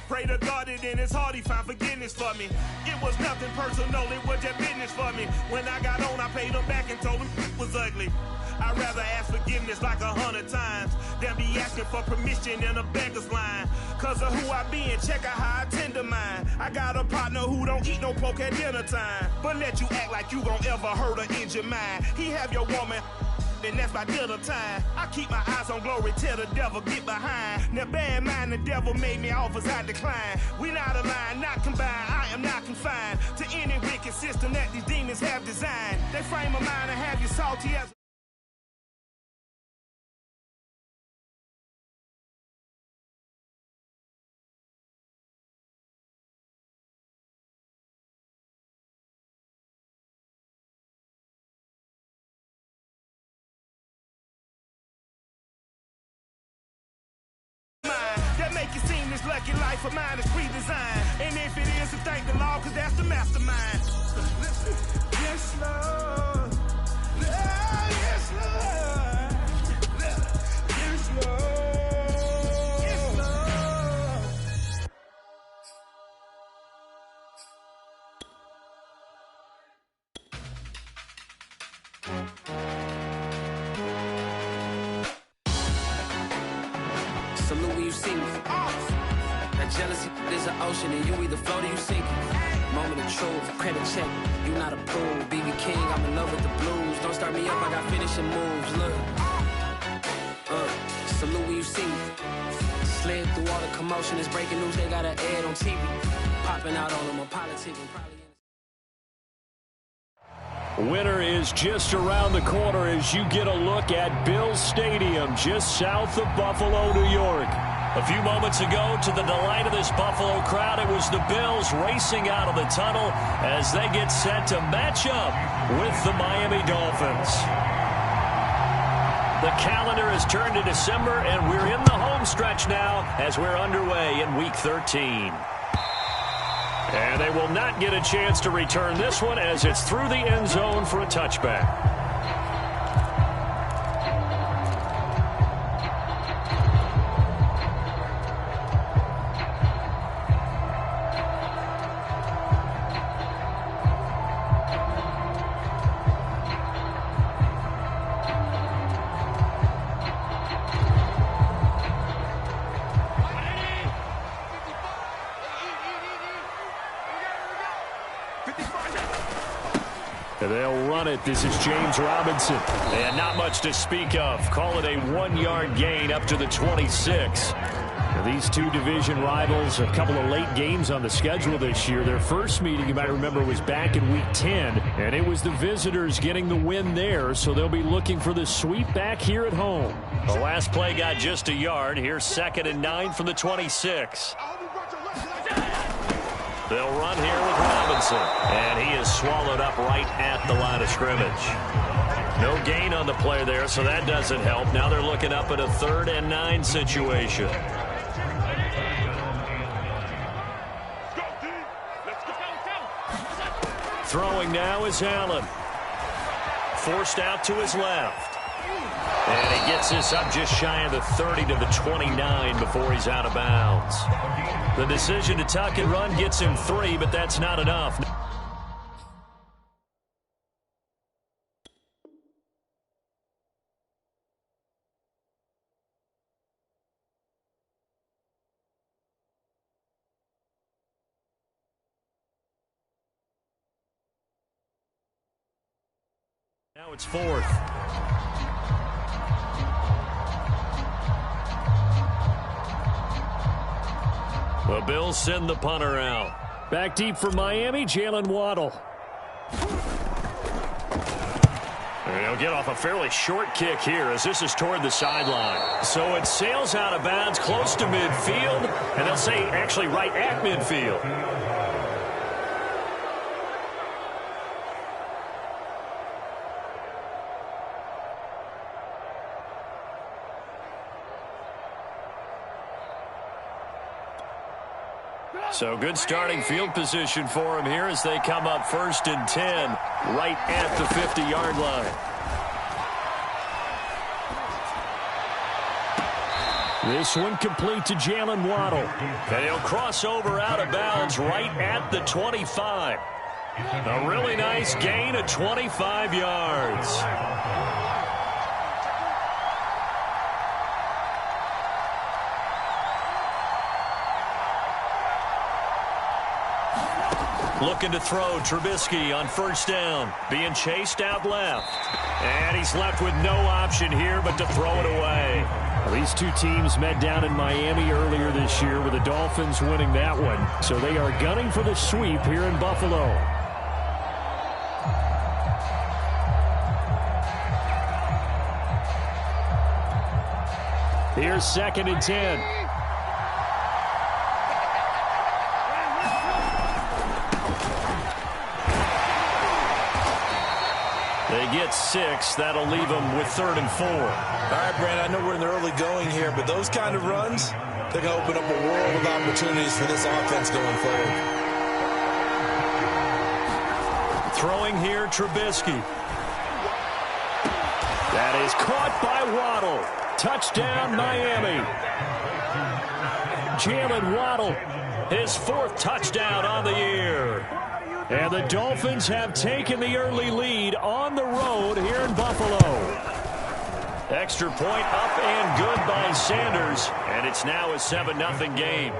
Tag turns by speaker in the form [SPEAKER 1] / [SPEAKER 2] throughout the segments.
[SPEAKER 1] Pray to God that in his heart he found forgiveness for me. It was nothing personal, it was just business for me. When I got on, I paid him back and told him it was ugly. I'd rather ask forgiveness like 100 times than be asking for permission in a beggar's line. Cause of who I be and check out how I tend to mine. I got a partner who don't eat no pork at dinner time, but let you act like you gon' ever hurt or injure mine. He have your woman, and that's my dinner time. I keep my eyes on glory till the devil get behind. Now bear in mind the devil made me offers I decline. We not aligned, not combined, I am not confined to any wicked system that these demons have designed. They frame a mind and have you salty as that make it seem this lucky life of mine is pre-designed. And if it is, to thank the Lord, cause that's the mastermind. Yes, Lord. Yes, Lord. Yes, Lord. Yes, Lord.
[SPEAKER 2] Salute when you see me. That jealousy is an ocean, and you either float or you sink it. Moment of truth, credit check, you not approved. BB King, I'm in love with the blues. Don't start me up, I got finishing moves. Look, salute when you see me. Slid through all the commotion, it's breaking news, they got an ad on TV. Popping out on them, I'm politicking, probably.
[SPEAKER 3] Winter is just around the corner as you get a look at Bills Stadium, just south of Buffalo, New York. A few moments ago, to the delight of this Buffalo crowd, it was the Bills racing out of the tunnel as they get set to match up with the Miami Dolphins. The calendar has turned to December, and we're in the home stretch now as we're underway in Week 13. And they will not get a chance to return this one as it's through the end zone for a touchback. They'll run it. This is James Robinson. And not much to speak of. Call it a 1-yard gain up to the 26. Now, these two division rivals, a couple of late games on the schedule this year. Their first meeting, you might remember, was back in Week 10. And it was the visitors getting the win there, so they'll be looking for the sweep back here at home. The last play got just a yard. Here's 2nd and 9 from the 26. They'll run here with Robinson, and he is swallowed up right at the line of scrimmage. No gain on the play there, so that doesn't help. Now they're looking up at a 3rd and 9 situation. Throwing now is Allen. Forced out to his left. And he gets this up just shy of the 30 to the 29 before he's out of bounds. The decision to tuck and run gets him 3, but that's not enough. Now it's 4th. The Bills send the punter out. Back deep for Miami, Jalen Waddle. And he'll get off a fairly short kick here as this is toward the sideline. So it sails out of bounds close to midfield, and they'll say actually right at midfield. So good starting field position for him here as they come up 1st and 10 right at the 50-yard line. This one complete to Jalen Waddle. And he'll cross over out of bounds right at the 25. A really nice gain of 25 yards. Looking to throw, Trubisky on first down. Being chased out left. And he's left with no option here but to throw it away. Well, these two teams met down in Miami earlier this year with the Dolphins winning that one. So they are gunning for the sweep here in Buffalo. Here's 2nd and 10. They get 6. That'll leave them with 3rd and 4.
[SPEAKER 4] All right, Brandon, I know we're in the early going here, but those kind of runs, they're going to open up a world of opportunities for this offense going forward.
[SPEAKER 3] Throwing here, Trubisky. That is caught by Waddle. Touchdown, Miami. Jalen Waddle, his 4th touchdown on the year. And the Dolphins have taken the early lead on the road here in Buffalo. Extra point up and good by Sanders. And it's now a 7-0 game.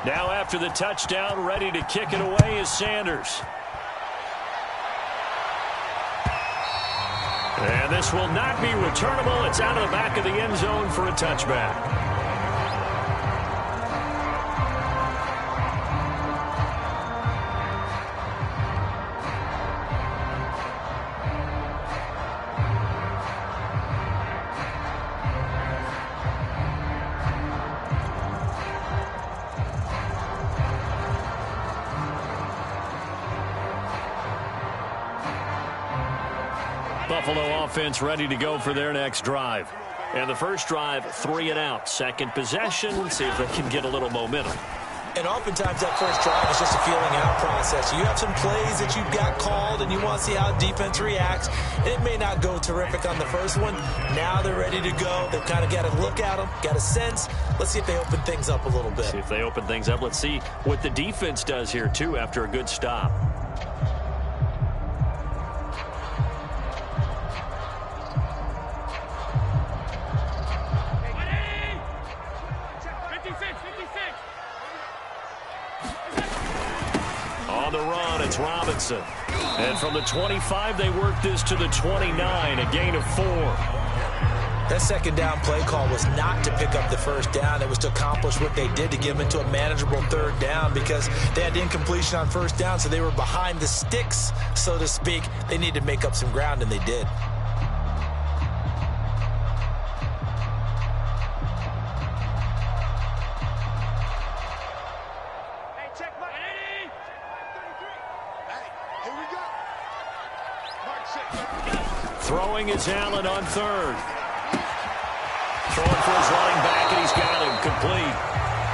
[SPEAKER 3] Now after the touchdown, ready to kick it away is Sanders. And this will not be returnable. It's out of the back of the end zone for a touchback. Buffalo offense ready to go for their next drive. And the first drive, 3 and out. Second possession, see if they can get a little momentum.
[SPEAKER 4] And oftentimes that first drive is just a feeling out process. You have some plays that you've got called and you want to see how defense reacts. It may not go terrific on the first one. Now they're ready to go. They've kind of got to look at them, got a sense. Let's see if they open things up a little bit.
[SPEAKER 3] See if they open things up. Let's see what the defense does here, too, after a good stop. On the run, it's Robinson. And from the 25, they work this to the 29, a gain of 4.
[SPEAKER 4] That second down play call was not to pick up the first down. It was to accomplish what they did to get them into a manageable third down because they had incompletion on first down, so they were behind the sticks, so to speak. They needed to make up some ground, and they did.
[SPEAKER 3] Throwing is Allen on third. Throwing for his running back, and he's got him complete.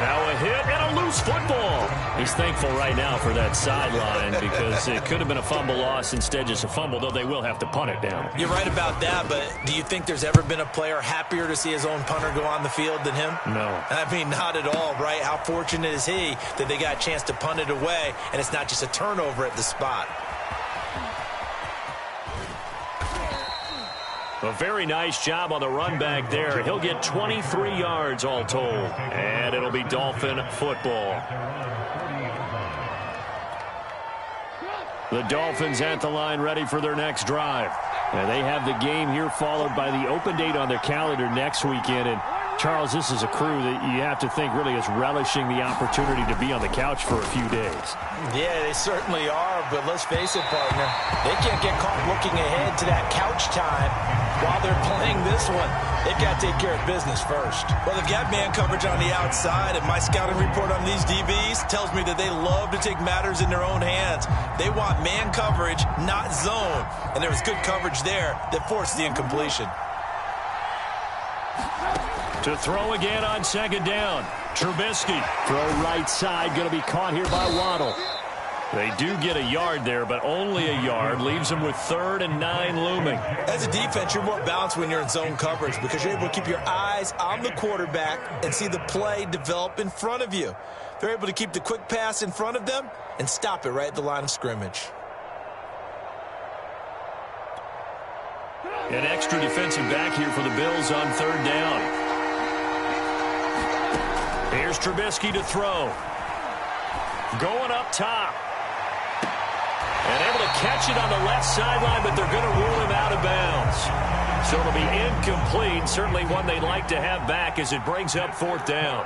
[SPEAKER 3] Now a hit and a loose football. He's thankful right now for that sideline because it could have been a fumble loss, instead just a fumble, though they will have to punt it down.
[SPEAKER 4] You're right about that, but do you think there's ever been a player happier to see his own punter go on the field than him?
[SPEAKER 3] No.
[SPEAKER 4] I mean, not at all, right? How fortunate is he that they got a chance to punt it away, and it's not just a turnover at the spot.
[SPEAKER 3] A very nice job on the run back there. He'll get 23 yards all told. And it'll be Dolphin football. The Dolphins at the line ready for their next drive. And they have the game here followed by the open date on their calendar next weekend. And Charles, this is a crew that you have to think really is relishing the opportunity to be on the couch for a few days.
[SPEAKER 4] Yeah, they certainly are, but let's face it, partner. They can't get caught looking ahead to that couch time while they're playing this one. They've got to take care of business first. Well, they've got man coverage on the outside, and my scouting report on these DBs tells me that they love to take matters in their own hands. They want man coverage, not zone. And there was good coverage there that forced the incompletion.
[SPEAKER 3] To throw again on second down. Trubisky. Throw right side. Going to be caught here by Waddle. They do get a yard there, but only a yard. Leaves them with 3rd and 9 looming.
[SPEAKER 4] As a defense, you're more balanced when you're in zone coverage because you're able to keep your eyes on the quarterback and see the play develop in front of you. They're able to keep the quick pass in front of them and stop it right at the line of scrimmage.
[SPEAKER 3] An extra defensive back here for the Bills on 3rd down. Here's Trubisky to throw. Going up top. And able to catch it on the left sideline, but they're going to rule him out of bounds. So it'll be incomplete. Certainly one they'd like to have back as it brings up 4th down.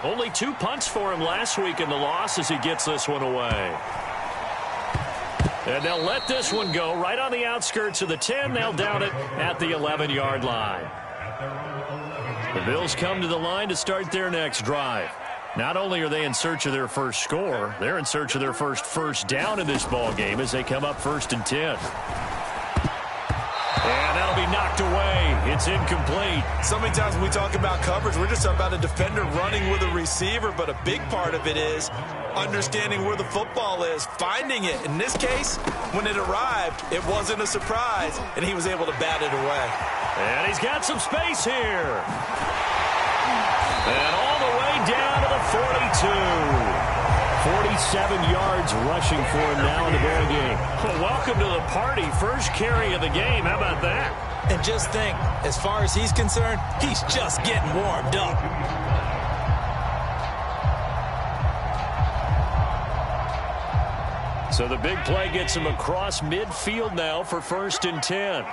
[SPEAKER 3] Only 2 punts for him last week in the loss as he gets this one away. And they'll let this one go right on the outskirts of the 10. They'll down it at the 11-yard line. The Bills come to the line to start their next drive. Not only are they in search of their first score, they're in search of their first down in this ball game as they come up 1st and 10. And that'll be knocked away. It's incomplete.
[SPEAKER 4] So many times when we talk about coverage, we're just talking about a defender running with a receiver, but a big part of it is understanding where the football is, finding it. In this case, when it arrived, it wasn't a surprise, and he was able to bat it away.
[SPEAKER 3] And he's got some space here. And all the way down to the 42. 47 yards rushing for him now in the ball game. Well, welcome to the party. First carry of the game. How about that?
[SPEAKER 4] And just think, as far as he's concerned, he's just getting warmed up.
[SPEAKER 3] So the big play gets him across midfield now for 1st and 10.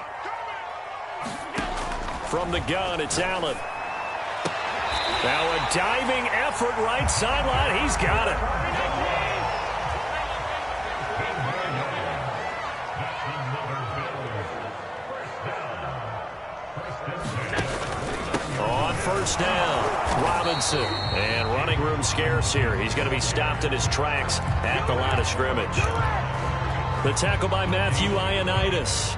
[SPEAKER 3] From the gun, it's Allen. Now a diving effort right sideline. He's got it. On 1st down, Robinson. And running room scarce here. He's going to be stopped in his tracks at the line of scrimmage. The tackle by Matthew Ioannidis.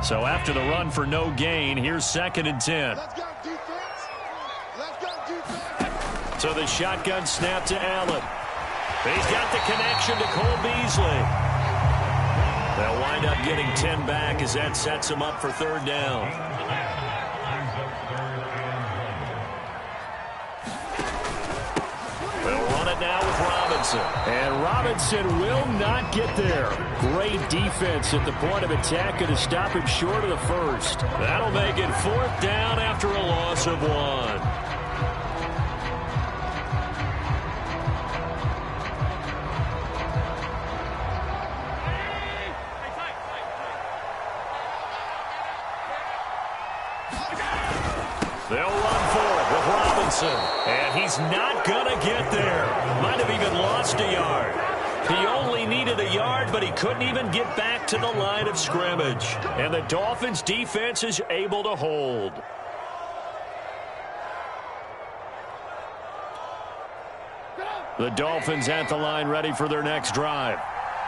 [SPEAKER 3] So after the run for no gain, here's 2nd and 10.
[SPEAKER 5] Let's go, defense. Let's go, defense.
[SPEAKER 3] So the shotgun snap to Allen. He's got the connection to Cole Beasley. They'll wind up getting 10 back as that sets him up for 3rd down. They'll run it now with Robinson. And Robinson will not get there. Great defense at the point of attack and to stop him short of the 1st. That'll make it 4th down after a loss of 1. They'll run for it with Robinson. And he's not going to get there. Might have even lost a yard. He only needed a yard, but he couldn't even get back to the line of scrimmage. And the Dolphins' defense is able to hold. The Dolphins at the line ready for their next drive.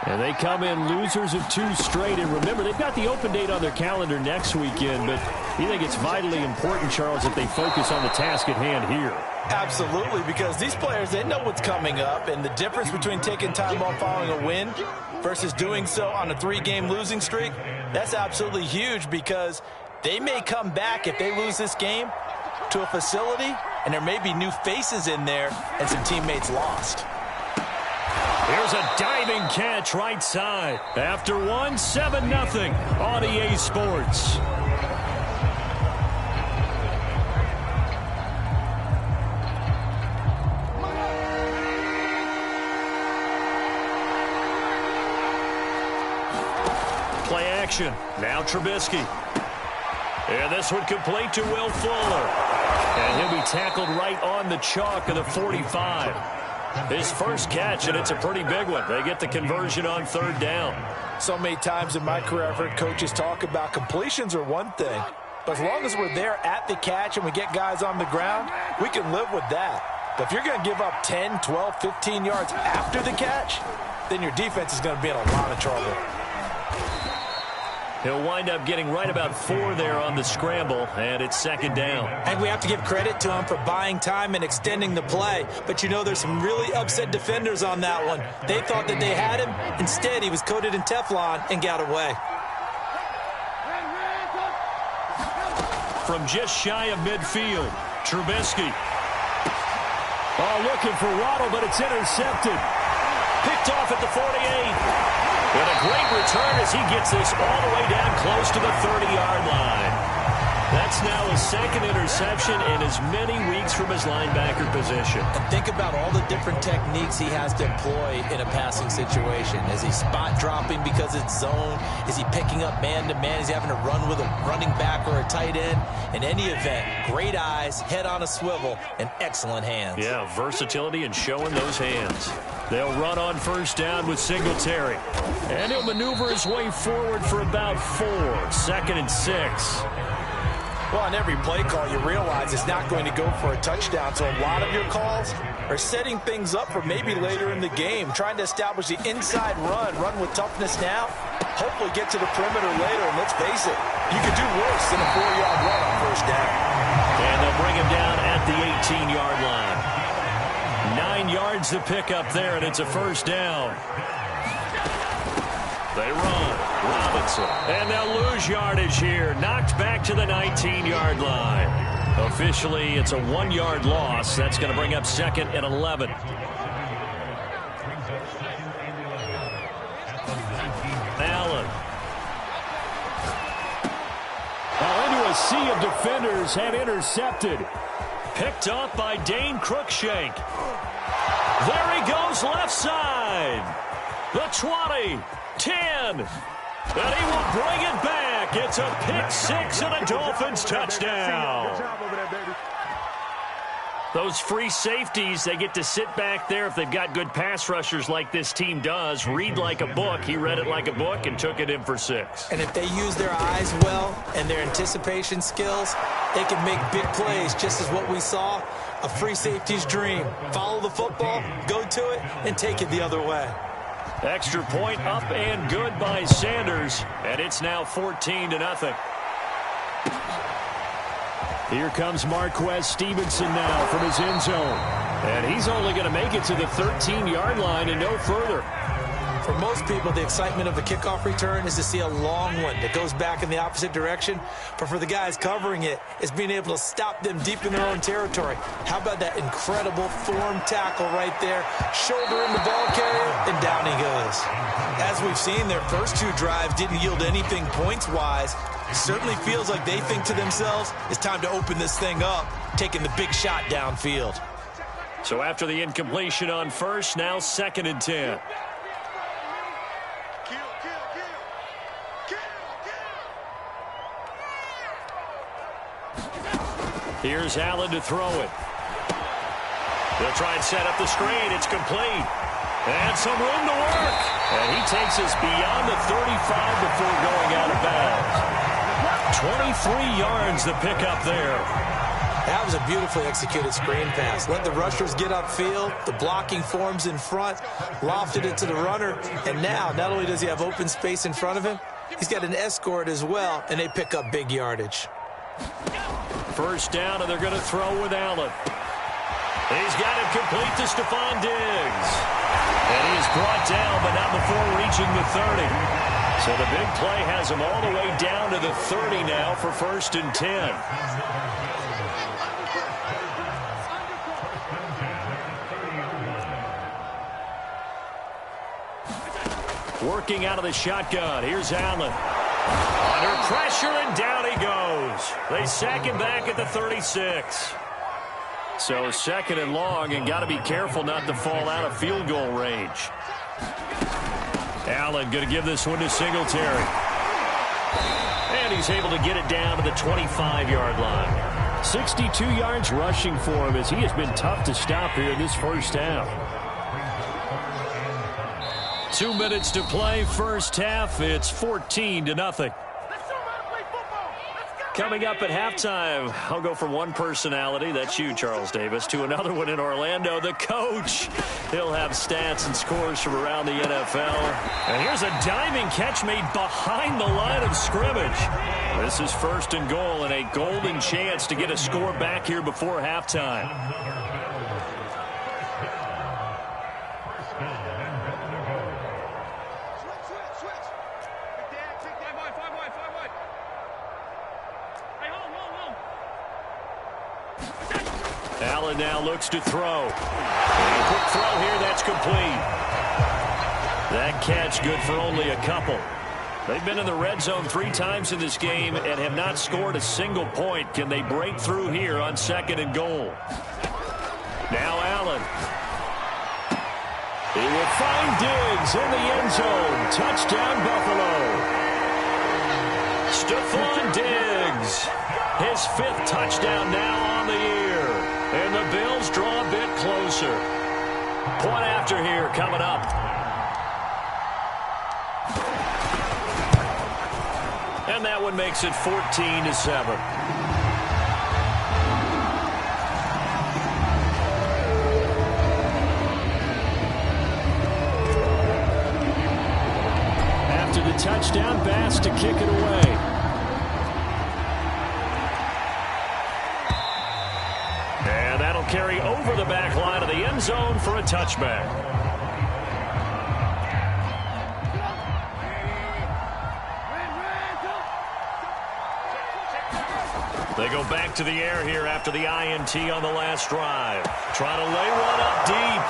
[SPEAKER 3] And they come in losers of 2 straight. And remember, they've got the open date on their calendar next weekend. But you think it's vitally important, Charles, that they focus on the task at hand here?
[SPEAKER 4] Absolutely, because these players, they know what's coming up. And the difference between taking time off following a win versus doing so on a 3-game losing streak, that's absolutely huge because they may come back if they lose this game to a facility, and there may be new faces in there and some teammates lost.
[SPEAKER 3] Here's a diving catch right side. After 1, 7-0 on EA Sports. Play action. Now Trubisky. And this one complete to Will Fuller. And he'll be tackled right on the chalk of the 45. His first catch, and it's a pretty big one. They get the conversion on 3rd down.
[SPEAKER 4] So many times in my career, I've heard coaches talk about completions are one thing, but as long as we're there at the catch and we get guys on the ground, we can live with that. But if you're going to give up 10, 12, 15 yards after the catch, then your defense is going to be in a lot of trouble.
[SPEAKER 3] He'll wind up getting right about 4 there on the scramble, and it's second down.
[SPEAKER 4] And we have to give credit to him for buying time and extending the play. But you know, there's some really upset defenders on that one. They thought that they had him. Instead, he was coated in Teflon and got away.
[SPEAKER 3] From just shy of midfield, Trubisky. Oh, looking for Waddle, but it's intercepted. Picked off at the 48. And a great return as he gets this all the way down close to the 30-yard line. That's now his second interception in as many weeks from his linebacker position.
[SPEAKER 4] And think about all the different techniques he has to employ in a passing situation. Is he spot dropping because it's zone? Is he picking up man-to-man? Is he having to run with a running back or a tight end? In any event, great eyes, head on a swivel, and excellent hands.
[SPEAKER 3] Yeah, versatility and showing those hands. They'll run on first down with Singletary. And he'll maneuver his way forward for about 4. 2nd and 6.
[SPEAKER 4] Well, on every play call, you realize it's not going to go for a touchdown. So a lot of your calls are setting things up for maybe later in the game, trying to establish the inside run with toughness now, hopefully get to the perimeter later. And let's face it, you could do worse than a 4-yard run on first down.
[SPEAKER 3] And they'll bring him down at the 18-yard line. 9 yards to pick up there, and it's a first down. They run. Robinson. And they'll lose yardage here. Knocked back to the 19-yard line. Officially, it's a 1-yard loss. That's going to bring up 2nd and 11. Allen. Into a sea of defenders and intercepted. Picked off by Dane Cruikshank. There he goes left side. The 20. 10, and he will bring it back. It's a pick 6 and a Dolphins touchdown. Those free safeties, they get to sit back there if they've got good pass rushers like this team does. Read like a book. He read it like a book and took it in for 6.
[SPEAKER 4] And if they use their eyes well and their anticipation skills, they can make big plays, just as what we saw, a free safety's dream. Follow the football, go to it, and take it the other way.
[SPEAKER 3] Extra point up and good by Sanders, and it's now 14-0. Here comes Marquez Stevenson now from his end zone, and he's only going to make it to the 13-yard line and no further.
[SPEAKER 4] For most people, the excitement of a kickoff return is to see a long one that goes back in the opposite direction. But for the guys covering it, it's being able to stop them deep in their own territory. How about that incredible form tackle right there? Shoulder in the ball carrier, and down he goes. As we've seen, their first 2 drives didn't yield anything points-wise. It certainly feels like they think to themselves, it's time to open this thing up, taking the big shot downfield.
[SPEAKER 3] So after the incompletion on first, now 2nd and 10. Here's Allen to throw it. They'll try and set up the screen. It's complete. And some room to work. And he takes us beyond the 35 before going out of bounds. 23 yards to pick up there.
[SPEAKER 4] That was a beautifully executed screen pass. Let the rushers get upfield. The blocking forms in front. Lofted it to the runner. And now, not only does he have open space in front of him, he's got an escort as well, and they pick up big yardage.
[SPEAKER 3] First down, and they're going to throw with Allen. He's got it complete to Stephon Diggs. And he is brought down, but not before reaching the 30. So the big play has him all the way down to the 30 now for 1st and 10. Working out of the shotgun. Here's Allen. Under pressure, and down he goes. They sack him back at the 36. So 2nd and long, and got to be careful not to fall out of field goal range. Allen going to give this one to Singletary. And he's able to get it down to the 25-yard line. 62 yards rushing for him as he has been tough to stop here in this first half. 2 minutes to play first half. It's 14-0.
[SPEAKER 5] Let's show 'em how to play football. Let's go.
[SPEAKER 3] Coming up at halftime, I'll go from one personality, that's you, Charles Davis, to another one in Orlando, the coach. He'll have stats and scores from around the NFL. And here's a diving catch made behind the line of scrimmage. This is 1st and goal and a golden chance to get a score back here before halftime. Allen now looks to throw. A quick throw here, that's complete. That catch good for only a couple. They've been in the red zone 3 times in this game and have not scored a single point. Can they break through here on 2nd and goal? Now Allen. He will find Diggs in the end zone. Touchdown, Buffalo. Stephon Diggs. His 5th touchdown now on the year. And the Bills draw a bit closer. Point after here coming up. And that one makes it 14-7. After the touchdown, Bass to kick it away. And that'll carry over the back line of the end zone for a touchback. They go back to the air here after the INT on the last drive. Trying to lay one up deep.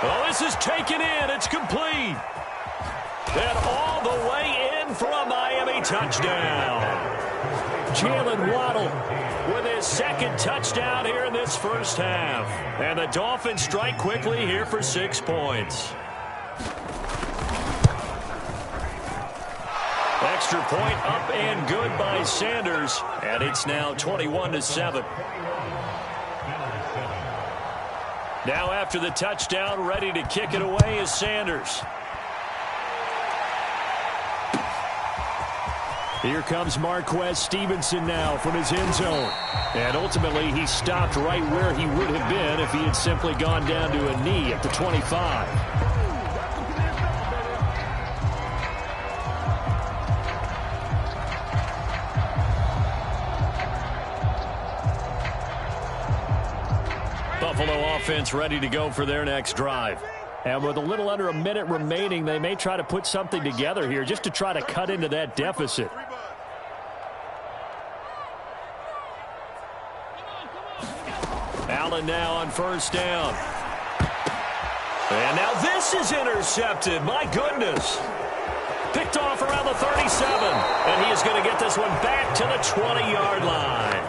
[SPEAKER 3] Oh, this is taken in. It's complete. And all the way in for a Miami touchdown. Jalen Waddle with his 2nd touchdown here in this first half. And the Dolphins strike quickly here for 6 points. Extra point up and good by Sanders. And it's now 21-7. Now after the touchdown, ready to kick it away is Sanders. Here comes Marquez Stevenson now from his end zone. And ultimately, he stopped right where he would have been if he had simply gone down to a knee at the 25. Buffalo offense ready to go for their next drive. And with a little under a minute remaining, they may try to put something together here just to try to cut into that deficit. Allen now on 1st down. And now this is intercepted. My goodness. Picked off around the 37. And he is going to get this one back to the 20-yard line.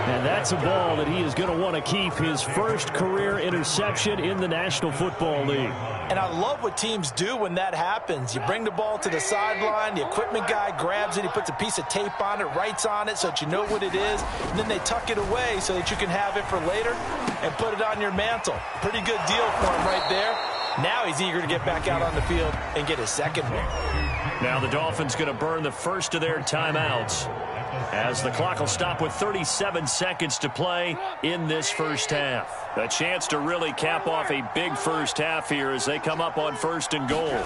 [SPEAKER 3] And that's a ball that he is going to want to keep, his 1st career interception in the National Football League.
[SPEAKER 4] And I love what teams do when that happens. You bring the ball to the sideline, the equipment guy grabs it, he puts a piece of tape on it, writes on it so that you know what it is, and then they tuck it away so that you can have it for later and put it on your mantle. Pretty good deal for him right there. Now he's eager to get back out on the field and get his 2nd one.
[SPEAKER 3] Now the Dolphins going to burn the first of their timeouts, as the clock will stop with 37 seconds to play in this first half. A chance to really cap off a big first half here as they come up on 1st and goal.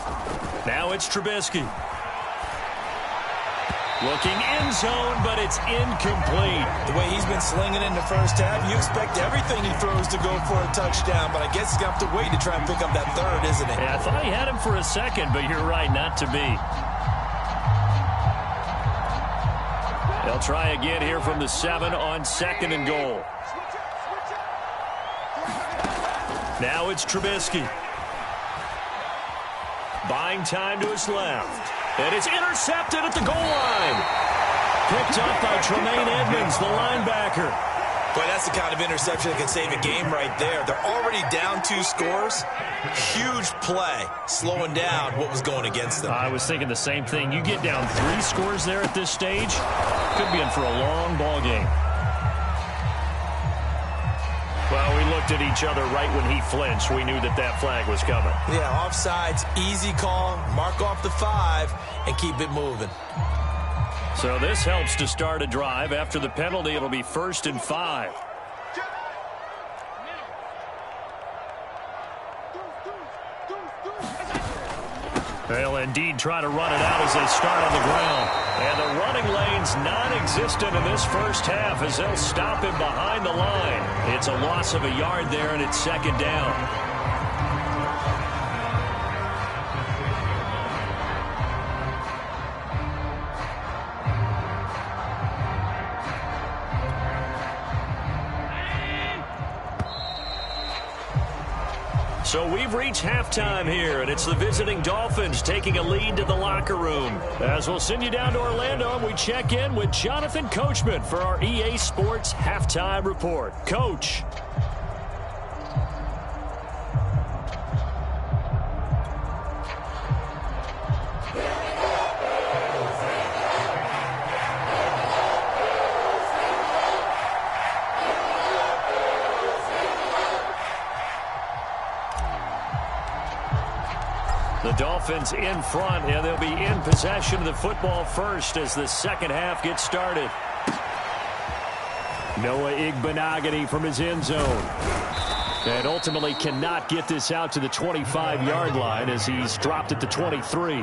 [SPEAKER 3] Now it's Trubisky. Looking end zone, but it's incomplete.
[SPEAKER 4] The way he's been slinging in the first half, you expect everything he throws to go for a touchdown, but I guess he's going to have to wait to try and pick up that 3rd, isn't it?
[SPEAKER 3] Yeah, I thought he had him for a second, but you're right, not to be. They'll try again here from the 7 on 2nd and goal. Now it's Trubisky. Buying time to his left. And it's intercepted at the goal line. Picked up by Tremaine Edmonds, the linebacker.
[SPEAKER 4] Boy, that's the kind of interception that can save a game right there. They're already down 2 scores. Huge play, slowing down what was going against them.
[SPEAKER 3] I was thinking the same thing. You get down 3 scores there at this stage, could be in for a long ball game. Well, we looked at each other right when he flinched. We knew that that flag was coming.
[SPEAKER 4] Yeah, offsides, easy call, mark off the 5, and keep it moving.
[SPEAKER 3] So this helps to start a drive. After the penalty, it'll be 1st and 5. They'll indeed try to run it out as they start on the ground. And the running lane's non-existent in this first half as they'll stop him behind the line. It's a loss of a yard there, and it's 2nd down. So we've reached halftime here, and it's the visiting Dolphins taking a lead to the locker room. As we'll send you down to Orlando, and we check in with Jonathan Coachman for our EA Sports Halftime Report. Coach. The Dolphins in front, and they'll be in possession of the football first as the second half gets started. Noah Igbenogany from his end zone. And ultimately cannot get this out to the 25-yard line as he's dropped at the 23.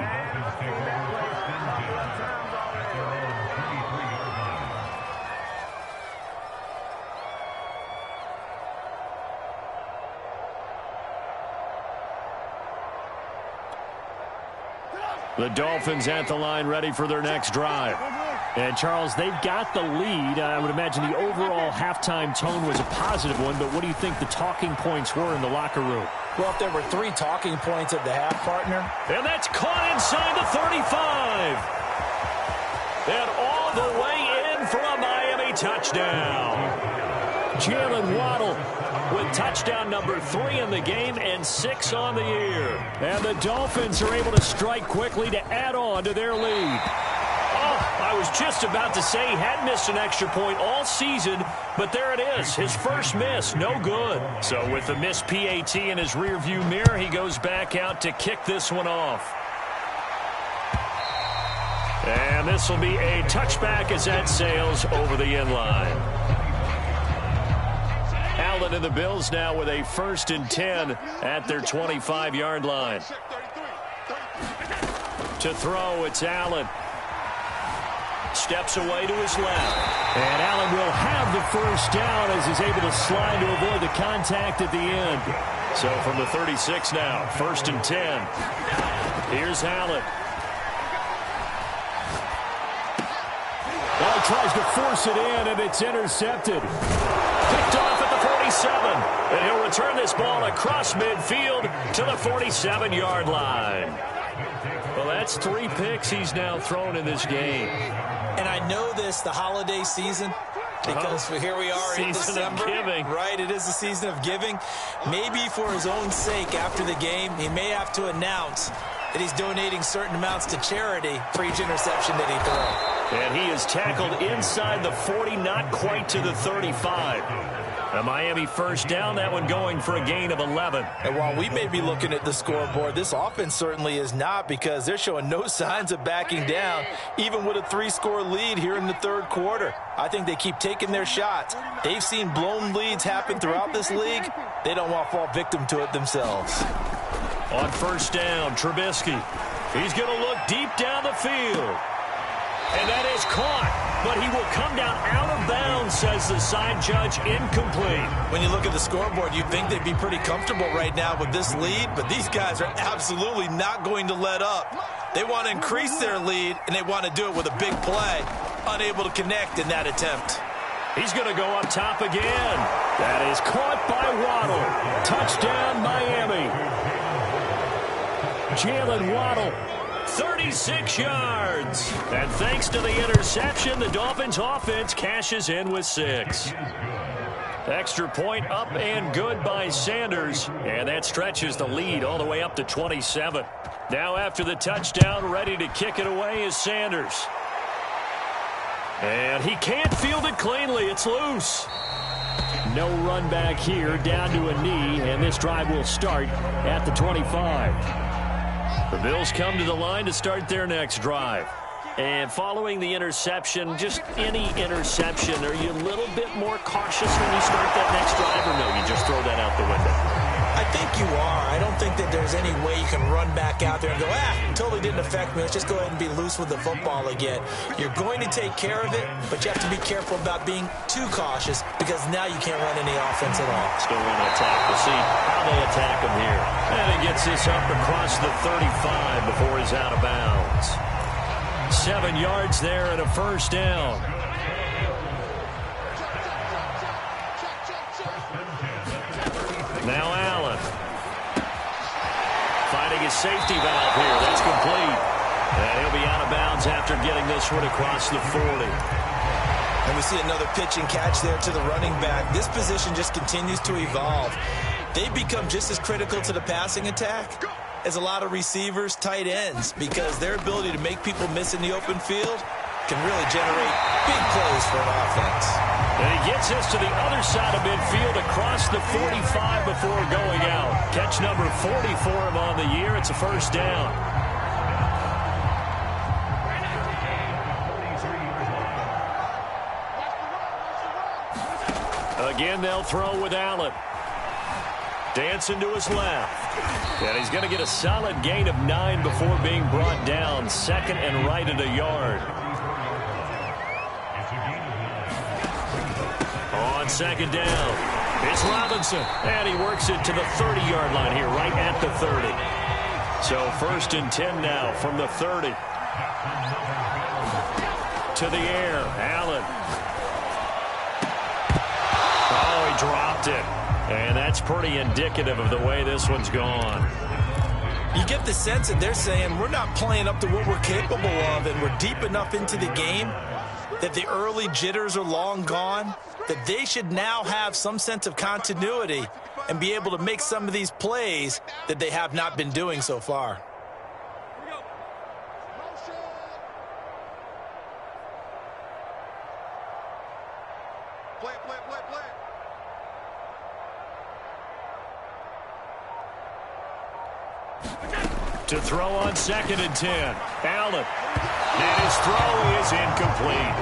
[SPEAKER 3] The Dolphins at the line ready for their next drive. And, Charles, they've got the lead. I would imagine the overall halftime tone was a positive one, but what do you think the talking points were in the locker room?
[SPEAKER 4] Well, if there were 3 talking points at the half, partner.
[SPEAKER 3] And that's caught inside the 35. And all the way in for a Miami touchdown. Jalen Waddle with touchdown number 3 in the game and 6 on the year. And the Dolphins are able to strike quickly to add on to their lead. Oh, I was just about to say he hadn't missed an extra point all season, but there it is, his first miss, no good. So with the missed PAT in his rearview mirror, he goes back out to kick this one off. And this will be a touchback as that sails over the end line. Allen and the Bills now with a 1st and 10 at their 25-yard line. To throw, it's Allen. Steps away to his left. And Allen will have the first down as he's able to slide to avoid the contact at the end. So from the 36 now, 1st and 10. Here's Allen. Well, he tries to force it in, and it's intercepted. Picked off at the 47. And he'll return this ball across midfield to the 47-yard line. Well, that's 3 picks he's now thrown in this game.
[SPEAKER 4] And I know this, the holiday season, because here we are in December. Right, it is the season of giving. Maybe for his own sake after the game, he may have to announce that he's donating certain amounts to charity for each interception that he throws.
[SPEAKER 3] And he is tackled inside the 40, not quite to the 35. A Miami first down, that one going for a gain of 11.
[SPEAKER 4] And while we may be looking at the scoreboard, this offense certainly is not, because they're showing no signs of backing down, even with a 3-score lead here in the 3rd quarter. I think they keep taking their shots. They've seen blown leads happen throughout this league. They don't want to fall victim to it themselves.
[SPEAKER 3] On first down, Trubisky. He's going to look deep down the field. And that is caught, but he will come down out of bounds, says the side judge, incomplete.
[SPEAKER 4] When you look at the scoreboard, you'd think they'd be pretty comfortable right now with this lead, but these guys are absolutely not going to let up. They want to increase their lead, and they want to do it with a big play. Unable to connect in that attempt.
[SPEAKER 3] He's going to go up top again. That is caught by Waddle. Touchdown, Miami. Jalen Waddle. 36 yards. And thanks to the interception, the Dolphins offense cashes in with 6. Extra point up and good by Sanders. And that stretches the lead all the way up to 27. Now after the touchdown, ready to kick it away is Sanders. And he can't field it cleanly. It's loose. No run back here, down to a knee, and this drive will start at the 25. The Bills come to the line to start their next drive. And following the interception, just any interception, are you a little bit more cautious when you start that next drive, or no, you just throw that out the window?
[SPEAKER 4] I think you are. I don't think that there's any way you can run back out there and go, it totally didn't affect me. Let's just go ahead and be loose with the football again. You're going to take care of it, but you have to be careful about being too cautious because now you can't run any offense at all.
[SPEAKER 3] Still want to attack. We'll see how they attack him here. And he gets this up across the 35 before he's out of bounds. 7 yards there and a first down. Now Allen. Finding his safety valve here. That's complete. And he'll be out of bounds after getting this one across the 40.
[SPEAKER 4] And we see another pitch and catch there to the running back. This position just continues to evolve. They become just as critical to the passing attack as a lot of receivers, tight ends, because their ability to make people miss in the open field can really generate big plays for an offense.
[SPEAKER 3] And he gets us to the other side of midfield across the 45 before going out. Catch number 40 for him on the year. It's a first down. Again, they'll throw with Allen. Dancing to his left. And he's going to get a solid gain of 9 before being brought down. Second and right at a yard. On second down, it's Robinson. And he works it to the 30-yard line here, right at the 30. So first and 10 now from the 30. To the air, Allen. Oh, he dropped it. And that's pretty indicative of the way this one's gone.
[SPEAKER 4] You get the sense that they're saying we're not playing up to what we're capable of, and we're deep enough into the game that the early jitters are long gone, that they should now have some sense of continuity and be able to make some of these plays that they have not been doing so far.
[SPEAKER 3] To throw on second and 10. Allen. And his throw is incomplete.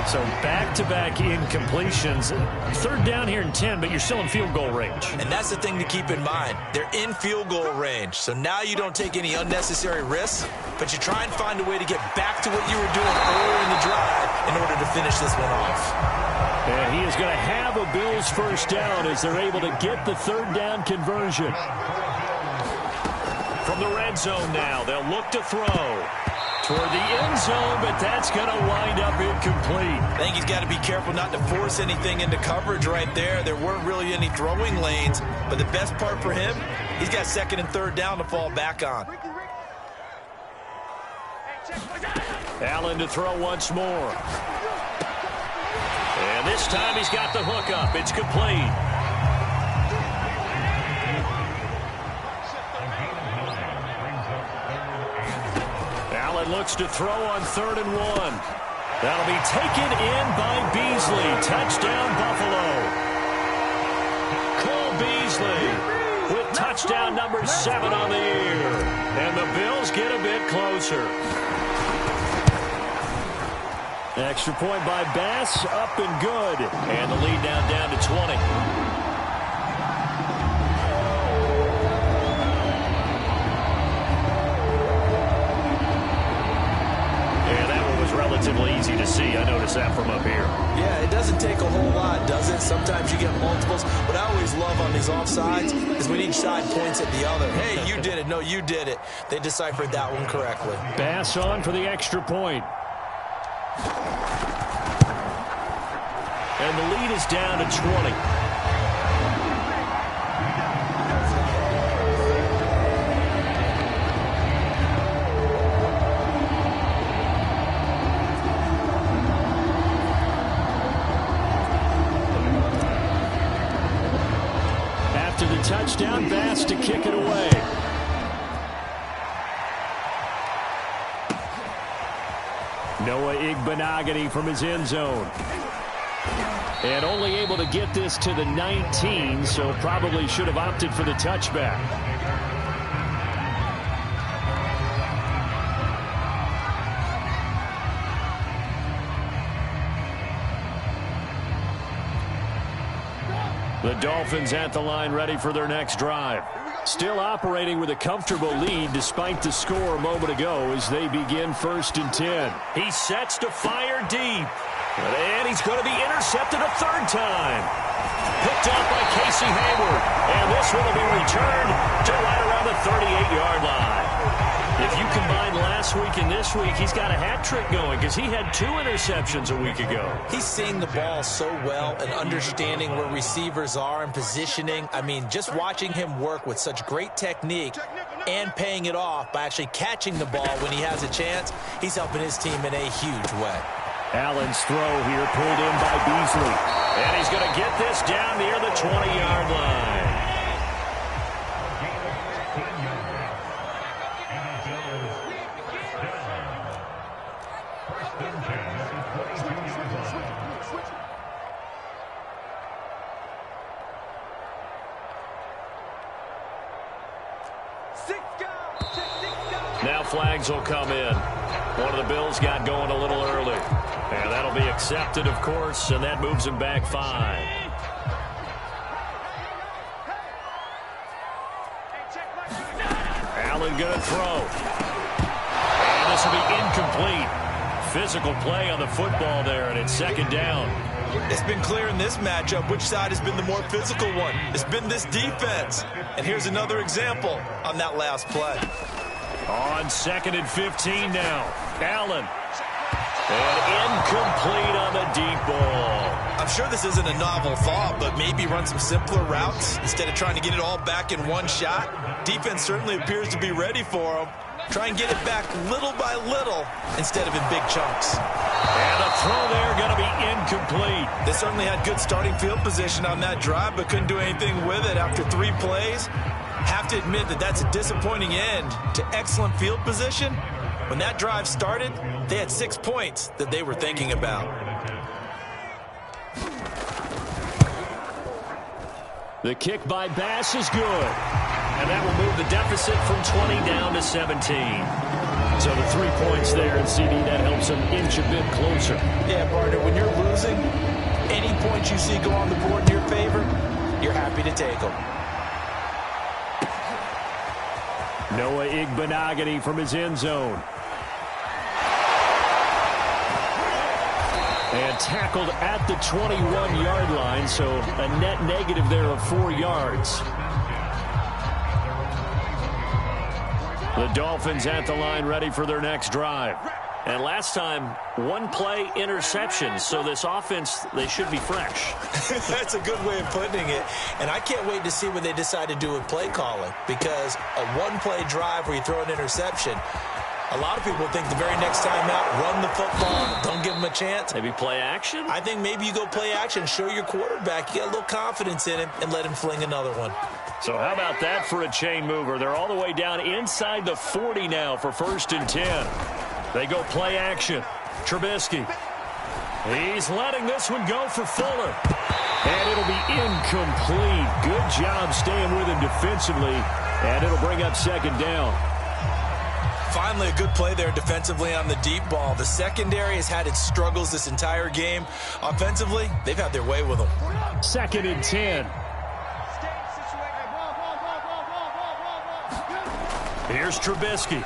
[SPEAKER 3] So back-to-back incompletions. Third down here and 10, but you're still in field goal range.
[SPEAKER 4] And that's the thing to keep in mind. They're in field goal range. So now you don't take any unnecessary risks, but you try and find a way to get back to what you were doing earlier in the drive in order to finish this one off.
[SPEAKER 3] And he is going to have a Bills first down as they're able to get the third down conversion. From the red zone now, they'll look to throw toward the end zone, but that's going to wind up incomplete.
[SPEAKER 4] I think he's got to be careful not to force anything into coverage right there. There weren't really any throwing lanes, but the best part for him, he's got second and third down to fall back on.
[SPEAKER 3] Allen to throw once more. And this time he's got the hook up. It's complete. Allen looks to throw on 3rd and 1. That'll be taken in by Beasley. Touchdown, Buffalo. Cole Beasley with touchdown number 7 on the year. And the Bills get a bit closer. Extra point by Bass, up and good. And the lead now down to 20. Relatively easy to see. I noticed that from up here.
[SPEAKER 4] Yeah, it doesn't take a whole lot, does it? Sometimes you get multiples. What I always love on these offsides is when each side points at the other. Hey, you did it. No, you did it. They deciphered that one correctly.
[SPEAKER 3] Bass on for the extra point. And the lead is down to 20. Touchdown, Bass to kick it away. Noah Igbenogany from his end zone. And only able to get this to the 19, so probably should have opted for the touchback. The Dolphins at the line ready for their next drive. Still operating with a comfortable lead despite the score a moment ago as they begin 1st and 10. He sets to fire deep. And he's going to be intercepted a third time. Picked up by Casey Hayward. And this one will be returned to right around the 38-yard line. If you combine last week and this week, he's got a hat trick going because he had 2 interceptions a week ago.
[SPEAKER 4] He's seeing the ball so well and understanding where receivers are and positioning. I mean, just watching him work with such great technique and paying it off by actually catching the ball when he has a chance, he's helping his team in a huge way.
[SPEAKER 3] Allen's throw here pulled in by Beasley. And he's going to get this down near the 20-yard line. Now flags will come in. One of the Bills got going a little early. And that'll be accepted, of course, and that moves him back 5. Allen going to throw. And this will be incomplete. Physical play on the football there, and it's 2nd down.
[SPEAKER 4] It's been clear in this matchup which side has been the more physical one. It's been this defense. And here's another example on that last play.
[SPEAKER 3] On 2nd and 15 now. Allen. And incomplete on the deep ball.
[SPEAKER 4] I'm sure this isn't a novel thought, but maybe run some simpler routes instead of trying to get it all back in one shot. Defense certainly appears to be ready for him. Try and get it back little by little instead of in big chunks.
[SPEAKER 3] And the throw there going to be incomplete.
[SPEAKER 4] They certainly had good starting field position on that drive, but couldn't do anything with it after 3 plays. Have to admit that that's a disappointing end to excellent field position. When that drive started, they had 6 points that they were thinking about.
[SPEAKER 3] The kick by Bass is good. And that will move the deficit from 20 down to 17. So the 3 points there, and CD, that helps them inch a bit closer.
[SPEAKER 4] Yeah, partner, when you're losing, any points you see go on the board in your favor, you're happy to take them.
[SPEAKER 3] Noah Igbenogany from his end zone. And tackled at the 21-yard line, so a net negative there of 4 yards. The Dolphins at the line ready for their next drive. And last time, 1 play interception, so this offense, they should be fresh.
[SPEAKER 4] That's a good way of putting it. And I can't wait to see what they decide to do with play calling, because a 1-play drive where you throw an interception, a lot of people think the very next time out, run the football, don't give them a chance.
[SPEAKER 3] Maybe play action?
[SPEAKER 4] I think maybe you go play action, show your quarterback you got a little confidence in him, and let him fling another one.
[SPEAKER 3] So how about that for a chain mover? They're all the way down inside the 40 now for 1st and 10. They go play action. Trubisky. He's letting this one go for Fuller. And it'll be incomplete. Good job staying with him defensively. And it'll bring up 2nd down.
[SPEAKER 4] Finally, a good play there defensively on the deep ball. The secondary has had its struggles this entire game. Offensively, they've had their way with them.
[SPEAKER 3] 2nd and 10. Here's Trubisky.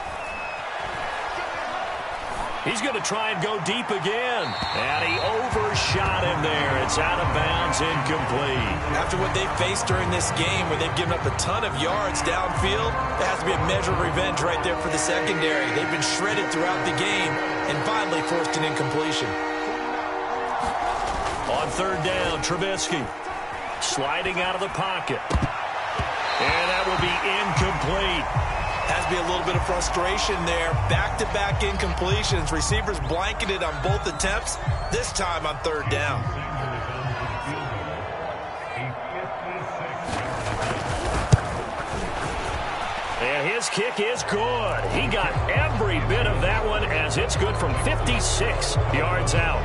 [SPEAKER 3] He's going to try and go deep again. And he overshot him there. It's out of bounds, incomplete. After what they've faced during this game, where they've given up a ton of yards downfield, there has to be a measure of revenge right there for the secondary. They've been shredded throughout the game and finally forced an incompletion. On 3rd down, Trubisky sliding out of the pocket. And that will be incomplete. Has to be a little bit of frustration there. Back-to-back incompletions. Receivers blanketed on both attempts, this time on 3rd down. And his kick is good. He got every bit of that one as it's good from 56 yards out.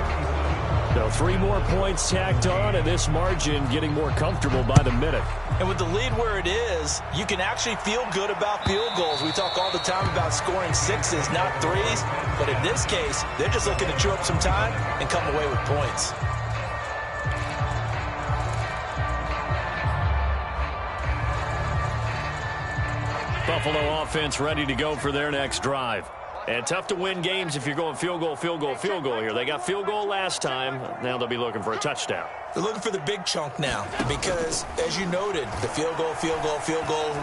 [SPEAKER 3] So 3 more points tacked on, and this margin getting more comfortable by the minute. And with the lead where it is, you can actually feel good about field goals. We talk all the time about scoring 6s, not 3s. But in this case, they're just looking to chew up some time and come away with points. Buffalo offense ready to go for their next drive. And tough to win games if you're going field goal here. They got field goal last time. Now they'll be looking for a touchdown.
[SPEAKER 4] They're looking for the big chunk now because, as you noted, the field goal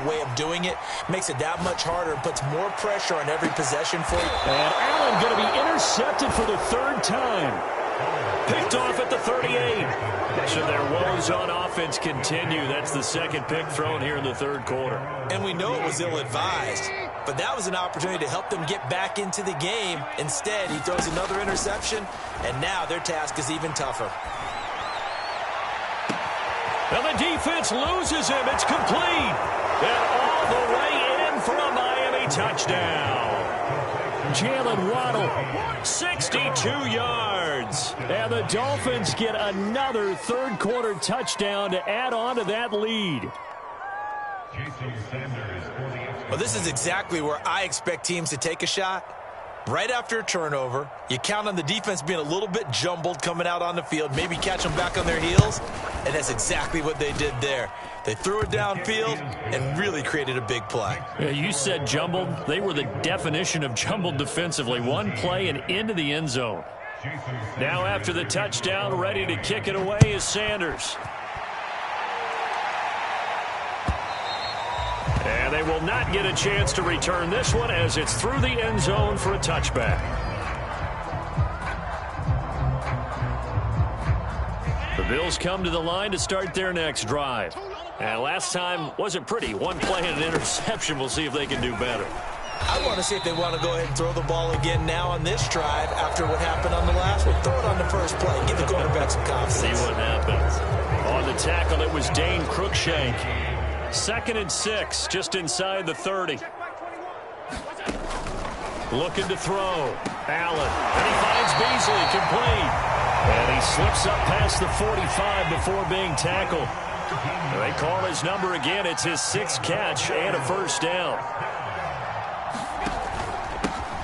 [SPEAKER 4] way of doing it makes it that much harder and puts more pressure on every possession for you.
[SPEAKER 3] And Allen going to be intercepted for the third time. Picked off at the 38. So their woes on offense continue. That's the second pick thrown here in the third quarter.
[SPEAKER 4] And we know it was ill-advised, but that was an opportunity to help them get back into the game. Instead, he throws another interception, and now their task is even tougher.
[SPEAKER 3] And the defense loses him. It's complete. And all the way in for a Miami touchdown. Jalen Waddle, 62 yards. And the Dolphins get another third-quarter touchdown to add on to that lead.
[SPEAKER 4] Well, this is exactly where I expect teams to take a shot. Right after a turnover, you count on the defense being a little bit jumbled coming out on the field, maybe catch them back on their heels, and that's exactly what they did there. They threw it downfield and really created a big play.
[SPEAKER 3] Yeah, you said jumbled. They were the definition of jumbled defensively. One play and into the end zone. Now after the touchdown, ready to kick it away is Sanders. And they will not get a chance to return this one as it's through the end zone for a touchback. The Bills come to the line to start their next drive. And last time wasn't pretty. One play and an interception. We'll see if they can do better.
[SPEAKER 4] I want to see if they want to go ahead and throw the ball again now on this drive after what happened on the last one. Throw it on the first play. Give the quarterback some confidence.
[SPEAKER 3] See what happens. On the tackle, it was Dane Cruikshank. 2nd and 6, just inside the 30. Looking to throw. Allen. And he finds Beasley complete. And he slips up past the 45 before being tackled. They call his number again. It's his 6th catch and a first down.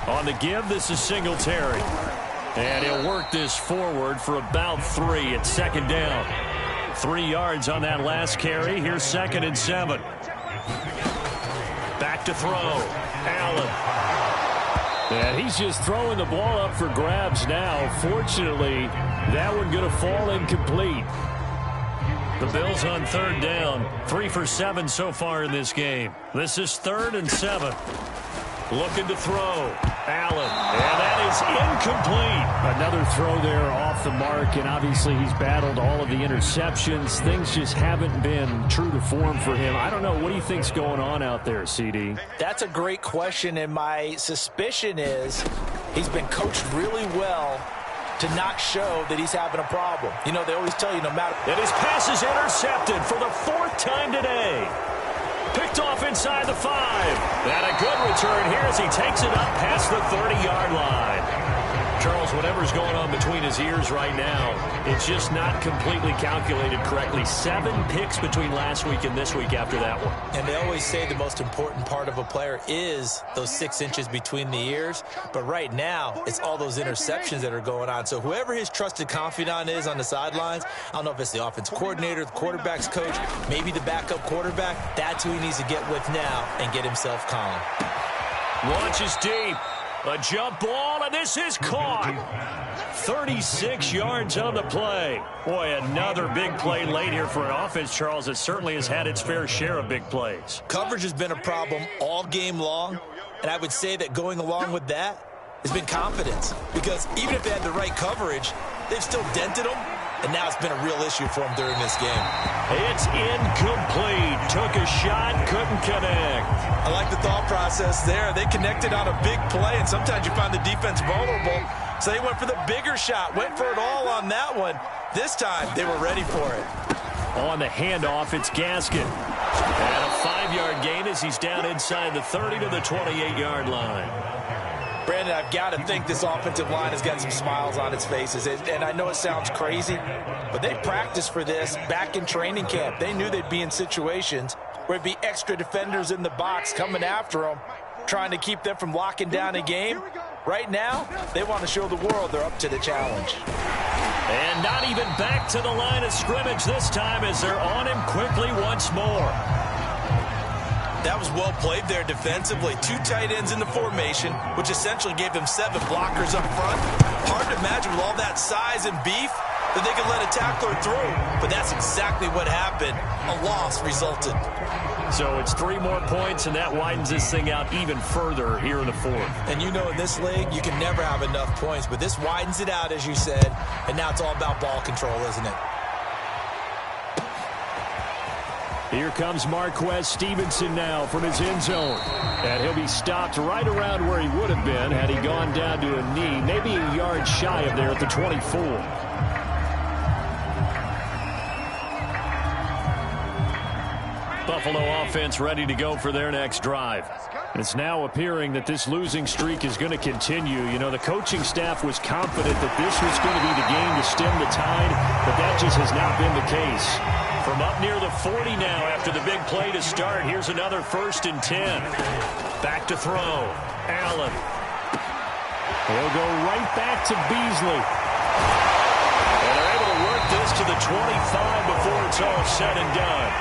[SPEAKER 3] On the give, this is Singletary. And he'll work this forward for about 3 at 2nd down. 3 yards on that last carry. Here's 2nd and 7. Back to throw. Allen. And he's just throwing the ball up for grabs now. Fortunately, that one going to fall incomplete. The Bills on 3rd down. 3 for 7 so far in this game. This is 3rd and 7. Looking to throw. Allen. And that is incomplete.
[SPEAKER 6] Another throw there off the mark, and obviously he's battled all of the interceptions. Things just haven't been true to form for him. I don't know. What do you think's going on out there, CD?
[SPEAKER 4] That's a great question, and my suspicion is he's been coached really well to not show that he's having a problem. You know, they always tell you no matter.
[SPEAKER 3] And his pass is intercepted for the 4th time today. Picked off inside the 5. And a good return here as he takes it up past the 30-yard line. Charles, whatever's going on between his ears right now, it's just not completely calculated correctly. 7 picks between last week and this week after that one.
[SPEAKER 4] And they always say the most important part of a player is those 6 inches between the ears. But right now, it's all those interceptions that are going on. So whoever his trusted confidant is on the sidelines, I don't know if it's the offense coordinator, the quarterback's coach, maybe the backup quarterback, that's who he needs to get with now and get himself calm.
[SPEAKER 3] Launches deep. A jump ball, and this is caught. 36 yards on the play. Boy, another big play late here for an offense, Charles, that certainly has had its fair share of big plays.
[SPEAKER 4] Coverage has been a problem all game long, and I would say that going along with that has been confidence. Because even if they had the right coverage, they've still dented them, and now it's been a real issue for them during this game.
[SPEAKER 3] It's incomplete. Took a shot, couldn't connect.
[SPEAKER 4] I like the thought process there. They connected on a big play, and sometimes you find the defense vulnerable. So they went for the bigger shot, went for it all on that one. This time, they were ready for it.
[SPEAKER 3] On the handoff, it's Gaskin. And a 5-yard gain as he's down inside the 30 to the 28-yard line.
[SPEAKER 4] Brandon, I've got to think this offensive line has got some smiles on its faces. And I know it sounds crazy, but they practiced for this back in training camp. They knew they'd be in situations where it'd be extra defenders in the box coming after them, trying to keep them from locking down a game. Right now, they want to show the world they're up to the challenge.
[SPEAKER 3] And not even back to the line of scrimmage this time as they're on him quickly once more.
[SPEAKER 4] That was well played there defensively. 2 tight ends in the formation, which essentially gave them 7 blockers up front. Hard to imagine with all that size and beef that they could let a tackler through. But that's exactly what happened. A loss resulted.
[SPEAKER 6] So it's 3 more points, and that widens this thing out even further here in the 4th.
[SPEAKER 4] And you know in this league, you can never have enough points. But this widens it out, as you said. And now it's all about ball control, isn't it?
[SPEAKER 6] Here comes Marquez Stevenson now from his end zone. And he'll be stopped right around where he would have been had he gone down to a knee, maybe a yard shy of there at the 24. Buffalo offense ready to go for their next drive. It's now appearing that this losing streak is going to continue. You know, the coaching staff was confident that this was going to be the game to stem the tide, but that just has not been the case. From up near the 40 now after the big play to start, here's another 1st and 10. Back to throw. Allen. He'll go right back to Beasley. And they're able to work this to the 25 before it's all said and done.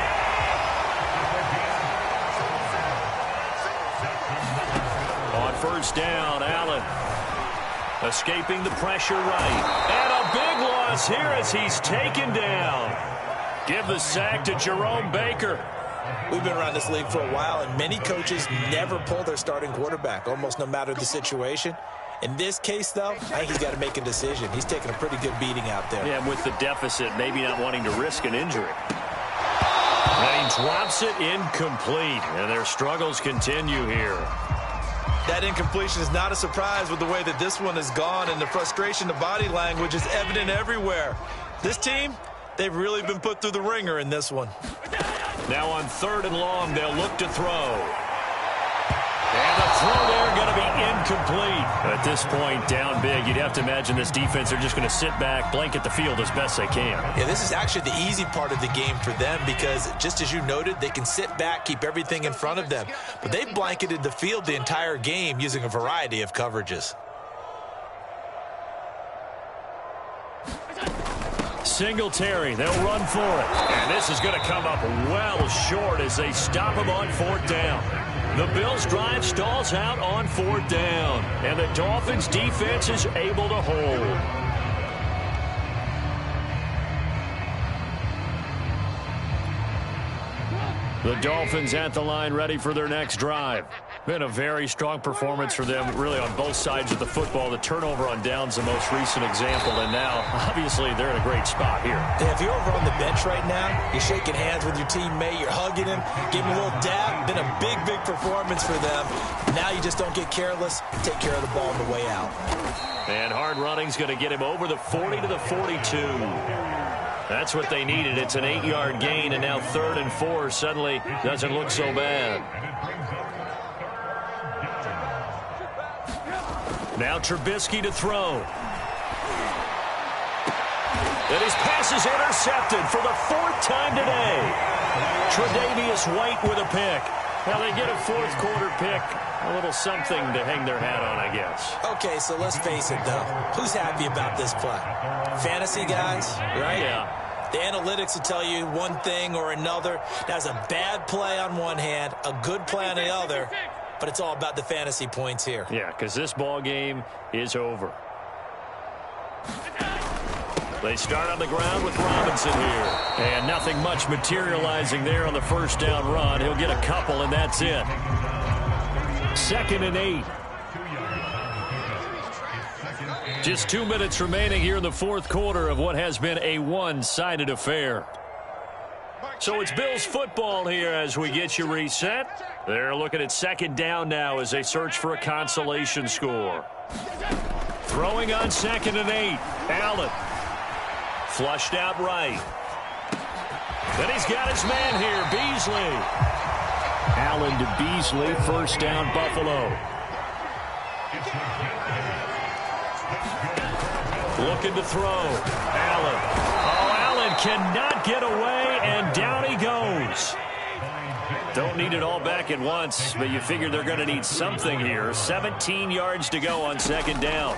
[SPEAKER 6] On 1st down, Allen escaping the pressure right. And a big loss here as he's taken down. Give the sack to Jerome Baker.
[SPEAKER 4] We've been around this league for a while, and many coaches never pull their starting quarterback, almost no matter the situation. In this case, though, I think he's got to make a decision. He's taking a pretty good beating out there.
[SPEAKER 6] Yeah, and with the deficit, maybe not wanting to risk an injury. And he drops it incomplete, and their struggles continue here.
[SPEAKER 4] That incompletion is not a surprise with the way that this one has gone, and the frustration, the body language is evident everywhere. This team, they've really been put through the ringer in this one.
[SPEAKER 6] Now on 3rd and long, they'll look to throw. And the throw there going to be incomplete. At this point, down big, you'd have to imagine this defense are just going to sit back, blanket the field as best they can.
[SPEAKER 4] Yeah, this is actually the easy part of the game for them because, just as you noted, they can sit back, keep everything in front of them. But they've blanketed the field the entire game using a variety of coverages.
[SPEAKER 6] Singletary, they'll run for it. And this is going to come up well short as they stop him on 4th down. The Bills' drive stalls out on 4th down. And the Dolphins' defense is able to hold. The Dolphins at the line ready for their next drive. Been a very strong performance for them, really, on both sides of the football. The turnover on downs the most recent example, and now, obviously, they're in a great spot here.
[SPEAKER 4] Yeah, if you're over on the bench right now, you're shaking hands with your teammate, you're hugging him, giving him a little dab. Been a big, big performance for them. Now you just don't get careless. Take care of the ball on the way out.
[SPEAKER 6] And hard running's going to get him over the 40 to the 42. That's what they needed. It's an 8-yard gain, and now 3rd and 4 suddenly doesn't look so bad. Now Trubisky to throw. And his pass is intercepted for the 4th time today. Tre'Davious White with a pick. Now they get a 4th quarter pick. A little something to hang their hat on, I guess.
[SPEAKER 4] Okay, so let's face it, though. Who's happy about this play? Fantasy guys, right?
[SPEAKER 6] Yeah.
[SPEAKER 4] The analytics will tell you one thing or another. That's a bad play on one hand, a good play on the other, but it's all about the fantasy points here.
[SPEAKER 6] Yeah, because this ball game is over. They start on the ground with Robinson here. And nothing much materializing there on the 1st down run. He'll get a couple, and that's it. 2nd and 8. Just 2 minutes remaining here in the 4th quarter of what has been a one-sided affair. So it's Bills football here as we get you reset. They're looking at 2nd down now as they search for a consolation score. Throwing on 2nd and 8. Allen. Flushed out right. Then he's got his man here, Beasley. Allen to Beasley, 1st down Buffalo. Looking to throw. Allen. Oh, Allen cannot get away, and down he goes. Don't need it all back at once, but you figure they're going to need something here. 17 yards to go on 2nd down.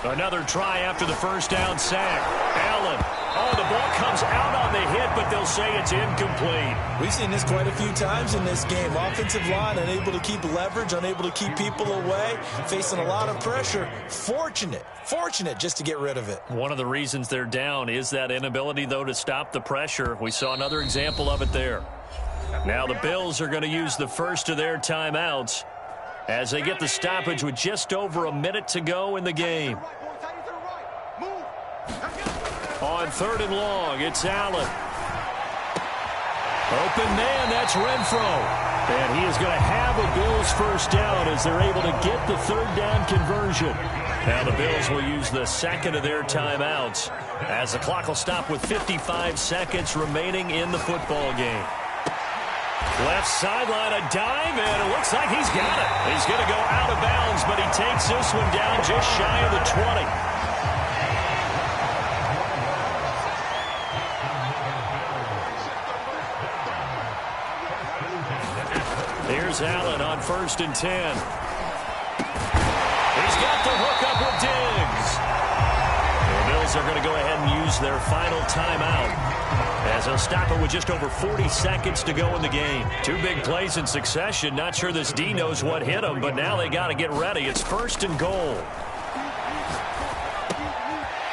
[SPEAKER 6] Another try after the 1st down sack. Allen.
[SPEAKER 3] Oh, the ball comes out on the hit, but they'll say it's incomplete.
[SPEAKER 4] We've seen this quite a few times in this game. Offensive line unable to keep leverage, unable to keep people away, facing a lot of pressure. Fortunate just to get rid of it.
[SPEAKER 3] One of the reasons they're down is that inability, though, to stop the pressure. We saw another example of it there. Now the Bills are going to use the first of their timeouts as they get the stoppage with just over a minute to go in the game. On 3rd and long, it's Allen. Open man, that's Renfro. And he is going to have a Bills first down as they're able to get the 3rd down conversion. Now the Bills will use the second of their timeouts as the clock will stop with 55 seconds remaining in the football game. Left sideline, a dive, and it looks like he's got it. He's going to go out of bounds, but he takes this one down just shy of the 20. Here's Allen on 1st and 10. He's got the hook up with Diggs. The Bills are going to go ahead and use their final timeout as they'll stop it with just over 40 seconds to go in the game. 2 big plays in succession. Not sure this D knows what hit him, but now they got to get ready. It's 1st and goal.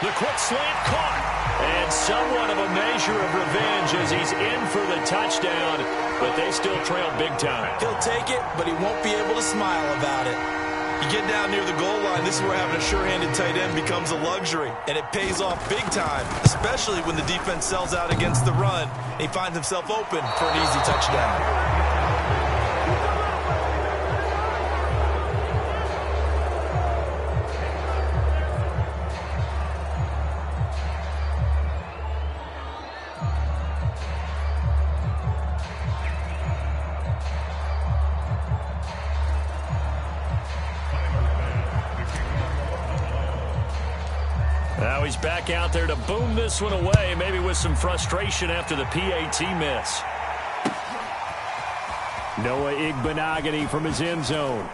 [SPEAKER 3] The quick slant caught. And somewhat of a measure of revenge as he's in for the touchdown, but they still trail big time.
[SPEAKER 4] He'll take it, but he won't be able to smile about it. You get down near the goal line, this is where having a sure-handed tight end becomes a luxury, and it pays off big time, especially when the defense sells out against the run, and he finds himself open for an easy touchdown.
[SPEAKER 3] Now he's back out there to boom this one away, maybe with some frustration after the PAT miss. Noah Igbenogany from his end zone.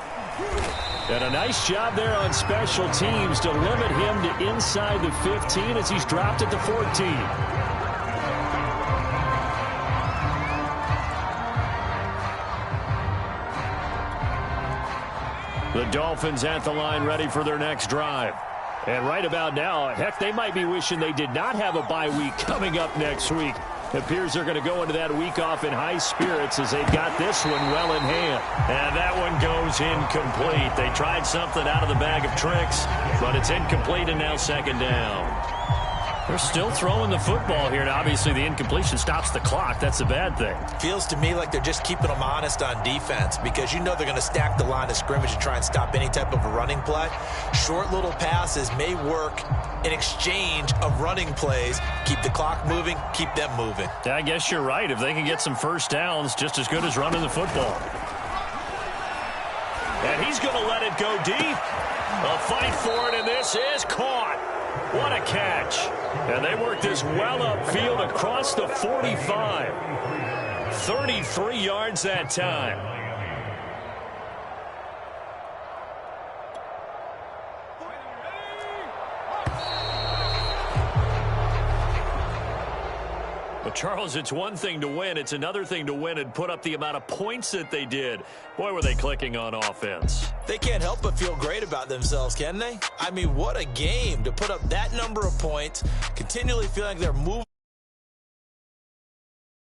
[SPEAKER 3] And a nice job there on special teams to limit him to inside the 15 as he's dropped at the 14. The Dolphins at the line ready for their next drive. And right about now, heck, they might be wishing they did not have a bye week coming up next week. It appears they're going to go into that week off in high spirits as they've got this one well in hand. And that one goes incomplete. They tried something out of the bag of tricks, but it's incomplete and now 2nd down. They're still throwing the football here, and obviously the incompletion stops the clock. That's a bad thing.
[SPEAKER 4] Feels to me like they're just keeping them honest on defense because you know they're going to stack the line of scrimmage and try and stop any type of a running play. Short little passes may work in exchange of running plays. Keep the clock moving, keep them moving.
[SPEAKER 3] Yeah, I guess you're right. If they can get some first downs, just as good as running the football. And he's going to let it go deep. A fight for it, and this is caught. What a catch. And they work this well upfield across the 45. 33 yards that time. But Charles, it's one thing to win. It's another thing to win and put up the amount of points that they did. Boy, were they clicking on offense.
[SPEAKER 4] They can't help but feel great about themselves, can they? I mean, what a game to put up that number of points, continually feeling like they're moving.